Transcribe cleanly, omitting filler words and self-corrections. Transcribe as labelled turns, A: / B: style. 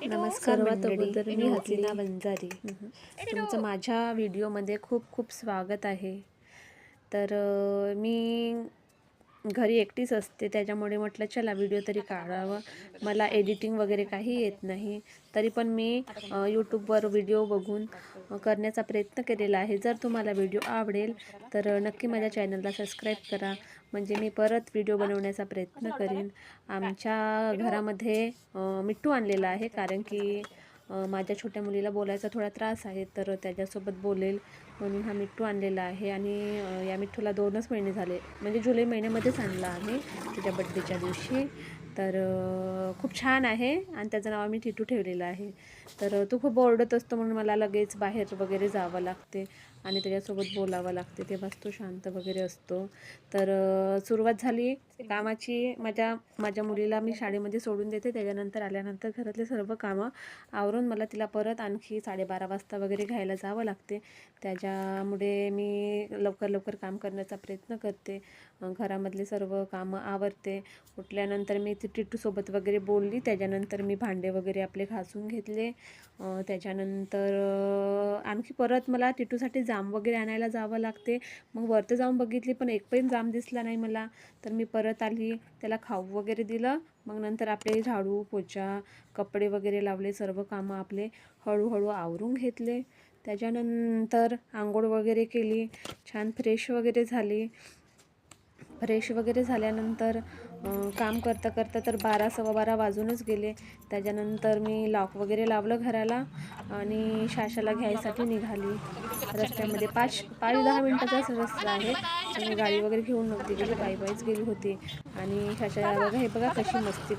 A: नमस्कार मंडळी, मी हसीना बंजारी. तुमचं माझ्या व्हिडिओमध्ये खूप खूप स्वागत आहे. तर मी घरी एकटीच असते, त्याच्यामुळे म्हटलं चला व्हिडिओ तरी काढावं. मला एडिटिंग वगैरे काही येत नाही, तरी पण मी यूट्यूबवर व्हिडिओ बघून करण्याचा प्रयत्न केलेला आहे. जर तुम्हाला व्हिडिओ आवडेल तर नक्की माझ्या चॅनलला सबस्क्राईब करा, म्हणजे मी परत व्हिडिओ बनवण्याचा प्रयत्न करीन. आमच्या घरामध्ये मिठू आणलेला आहे, कारण की माझ्या छोट्या मुलीला बोलायचा थोडा त्रास आहे, तर त्याच्यासोबत बोलेल म्हणून हा मिठू आणलेला आहे. आणि या मिठूला 2च महिने झाले, म्हणजे जुलै महिन्यामध्येच आणला आम्ही तिच्या बड्डेच्या दिवशी. तर खूप छान आहे आणि त्याचं नाव आम्ही टिटू ठेवलेलं आहे. तर तो खूप ओरडत असतो, म्हणून मला लगेच बाहेर वगैरे जावं लागते आणि त्याच्यासोबत बोलावं लागते, तेव्हाच तो शांत वगैरे असतो. तर सुरुवात झाली कामाची. माझ्या मुलीला मी शाळेमध्ये सोडून देते, त्याच्यानंतर आल्यानंतर घरातले सर्व कामं आवरून मला तिला परत आणखी 12:30 वाजता वगैरे घ्यायला जावं लागते. त्याच्यामुळे मी लवकर लवकर काम करण्याचा प्रयत्न करते, घरामधले सर्व कामं आवरते. उठल्यानंतर मी टिटूसोबत वगैरे बोलली, त्याच्यानंतर मी भांडे वगैरे आपले घासून घेतले. त्याच्यानंतर आणखी परत मला टिटूसाठी जाम वगैरे आणायला जावं लागते. मग वरती जाऊन बघितली, पण एक पण जाम दिसला नाही मला. तर मी परत आली, त्याला खाऊ वगैरे दिलं. मग नंतर आपले झाडू पोछा, कपडे वगैरे लावले, सर्व कामं आपले हळूहळू आवरून घेतले. त्याच्यानंतर आंघोळ वगैरे केली, छान फ्रेश वगैरे झाली. फ्रेश वगैरे झाल्यानंतर काम करता करता तर 12 सव्वा 12 वाजूनच गेले. त्याच्यानंतर मी लॉक वगैरे लावलं घराला आणि शाशाला घ्यायसाठी निघाली. रस्त्यामध्ये 5-10 मिनटाचाच रस्ता आहे, तर मी गाडी वगैरे घेऊन नव्हती गेली, पायीच गेली होती. आणि शाशा बघा, हे बघा कशी मस्ती